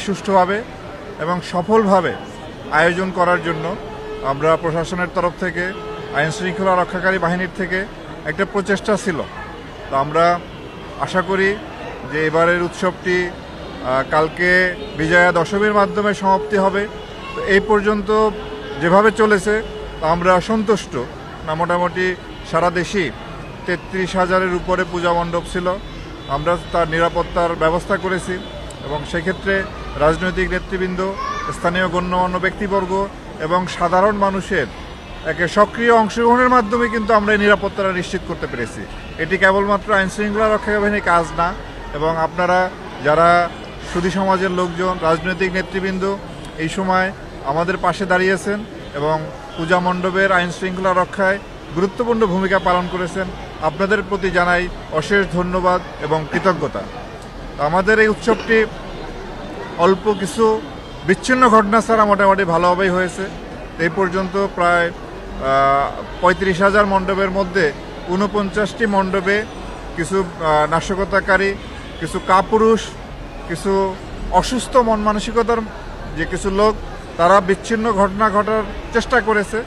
সুষ্ঠুভাবে এবং সফলভাবে আয়োজন করার জন্য আমরা প্রশাসনের তরফ থেকে, আইন শৃঙ্খলা রক্ষাকারী বাহিনীর থেকে একটা প্রচেষ্টা ছিল। তো আমরা আশা করি যে এবারের উৎসবটি কালকে বিজয়া দশমীর মাধ্যমে সমাপ্তি হবে। তো এই পর্যন্ত যেভাবে চলেছে আমরা সন্তুষ্ট না। মোটামুটি সারা দেশেই 33,000-এর উপরে পূজা মণ্ডপ ছিল। আমরা তার নিরাপত্তার ব্যবস্থা করেছি এবং সেক্ষেত্রে রাজনৈতিক নেতৃবৃন্দ, স্থানীয় গণ্যমান্য ব্যক্তিবর্গ এবং সাধারণ মানুষের একে সক্রিয় অংশগ্রহণের মাধ্যমে কিন্তু আমরা এই নিরাপত্তাটা নিশ্চিত করতে পেরেছি। এটি কেবলমাত্র আইন শৃঙ্খলা রক্ষাকারী বাহিনীর কাজ না, এবং আপনারা যারা সুধী সমাজের লোকজন, রাজনৈতিক নেতৃবৃন্দ এই সময় আমাদের পাশে দাঁড়িয়েছেন এবং পূজা মণ্ডপের আইন শৃঙ্খলা রক্ষায় গুরুত্বপূর্ণ ভূমিকা পালন করেছেন, আপনাদের প্রতি জানাই অশেষ ধন্যবাদ এবং কৃতজ্ঞতা। আমাদের এই উৎসবটি অল্প কিছু বিচ্ছিন্ন ঘটনা ছাড়া মোটামুটি ভালোভাবেই হয়েছে। এই পর্যন্ত প্রায় 35,000 মণ্ডপের মধ্যে 49টি মণ্ডপে কিছু নাশকতাকারী, কিছু কাপুরুষ, কিছু অসুস্থ মন মানসিকতার যে কিছু লোক, তারা বিচ্ছিন্ন ঘটনা ঘটার চেষ্টা করেছে।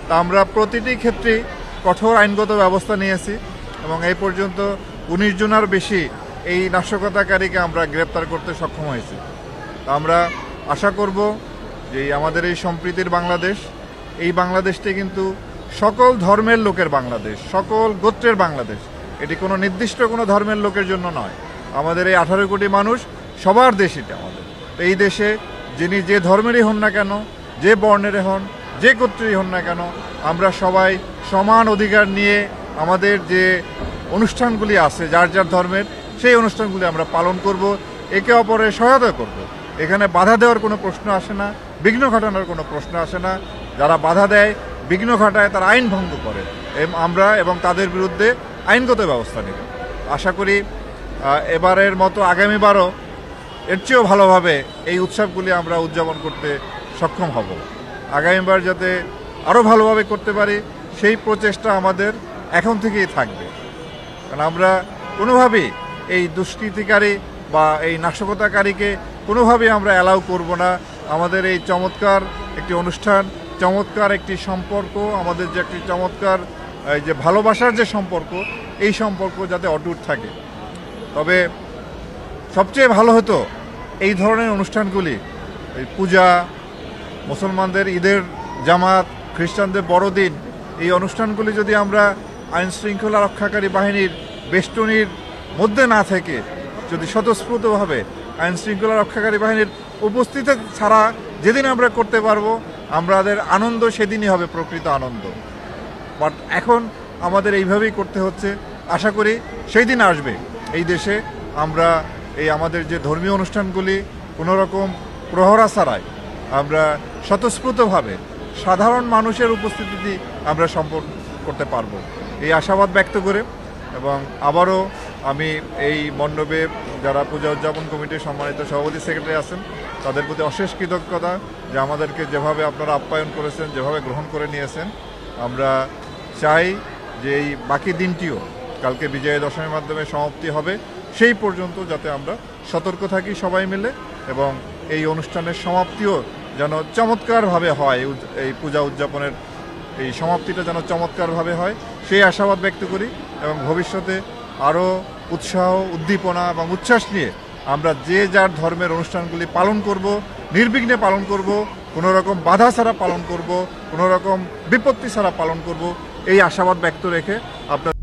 তা আমরা প্রতিটি ক্ষেত্রেই কঠোর আইনগত ব্যবস্থা নিয়েছি এবং এই পর্যন্ত 19 জনের বেশি এই নাশকতাকারীকে আমরা গ্রেপ্তার করতে সক্ষম হয়েছি। আমরা আশা করব যে আমাদের এই সম্প্রীতির বাংলাদেশ, এই বাংলাদেশটি কিন্তু সকল ধর্মের লোকের বাংলাদেশ, সকল গোত্রের বাংলাদেশ। এটি কোনো নির্দিষ্ট কোনো ধর্মের লোকের জন্য নয়। আমাদের এই 18 কোটি মানুষ সবার দেশ এটা আমাদের। এই দেশে যিনি যে ধর্মেরই হন না কেন, যে বর্ণের হন, যে গোত্রেরই হন না কেন, আমরা সবাই সমান অধিকার নিয়ে আমাদের যে অনুষ্ঠানগুলি আছে যার যার ধর্মের, সেই অনুষ্ঠানগুলি আমরা পালন করব, একে অপরের সহায়তা করব। এখানে বাধা দেওয়ার কোনো প্রশ্ন আসে না, বিঘ্ন ঘটানোর কোনো প্রশ্ন আসে না। যারা বাধা দেয়, বিঘ্ন ঘটায়, তারা আইন ভঙ্গ করে আমরা এবং তাদের বিরুদ্ধে আইনগত ব্যবস্থা নেব। আশা করি এবারের মতো আগামীবারও এর চেয়েও ভালোভাবে এই উৎসবগুলি আমরা উদযাপন করতে সক্ষম হব। আগামীবার যাতে আরও ভালোভাবে করতে পারি সেই প্রচেষ্টা আমাদের এখন থেকেই থাকবে। কারণ আমরা কোনোভাবেই এই দুষ্কৃতিকারী বা এই নাশকতাকারীকে কোনোভাবেই আমরা অ্যালাউ করব না। আমাদের এই চমৎকার একটি অনুষ্ঠান, চমৎকার একটি সম্পর্ক, আমাদের যে একটি চমৎকার যে ভালোবাসার যে সম্পর্ক, এই সম্পর্ক যাতে অটুট থাকে। তবে সবচেয়ে ভালো হতো এই ধরনের অনুষ্ঠানগুলি, এই পূজা, মুসলমানদের ঈদের জামাত, খ্রিস্টানদের বড়দিন, এই অনুষ্ঠানগুলি যদি আমরা আইন শৃঙ্খলা রক্ষাকারী বাহিনীর বেষ্টনীর মধ্যে না থেকে যদি স্বতঃস্ফূর্তভাবে আইন শৃঙ্খলা রক্ষাকারী বাহিনীর উপস্থিতি ছাড়া যেদিন আমরা করতে পারবো, আমাদের আনন্দ সেদিনই হবে প্রকৃত আনন্দ। বাট এখন আমাদের এইভাবেই করতে হচ্ছে। আশা করি সেই দিন আসবে এই দেশে আমরা এই আমাদের যে ধর্মীয় অনুষ্ঠানগুলি কোনো রকম প্রহরা ছাড়াই আমরা স্বতঃস্ফূর্তভাবে সাধারণ মানুষের উপস্থিতি আমরা সম্পন্ন করতে পারবো, এই আশাবাদ ব্যক্ত করে। এবং আবারও আমি এই মণ্ডপে যারা পূজা উদযাপন কমিটির সম্মানিত সভাপতি সেক্রেটারি আছেন, তাদের প্রতি অশেষ কৃতজ্ঞতা যে আমাদেরকে যেভাবে আপনারা আপ্যায়ন করেছেন, যেভাবে গ্রহণ করে নিয়েছেন। আমরা চাই যে এই বাকি দিনটিও কালকে বিজয়া দশমীর মাধ্যমে সমাপ্তি হবে, সেই পর্যন্ত যাতে আমরা সতর্ক থাকি সবাই মিলে, এবং এই অনুষ্ঠানের সমাপ্তিও যেন চমৎকারভাবে হয়, এই পূজা উদযাপনের এই সমাপ্তিটা যেন চমৎকারভাবে হয় সেই আশাবাদ ব্যক্ত করি। এবং ভবিষ্যতে আরও উৎসাহ, উদ্দীপনা এবং উচ্ছ্বাস নিয়ে আমরা যে যার ধর্মের অনুষ্ঠানগুলি পালন করব, নির্বিঘ্নে পালন করব, কোনো রকম বাধা ছাড়া পালন করব, কোনো রকম বিপত্তি ছাড়া পালন করব, এই আশাবাদ ব্যক্ত রেখে আপনার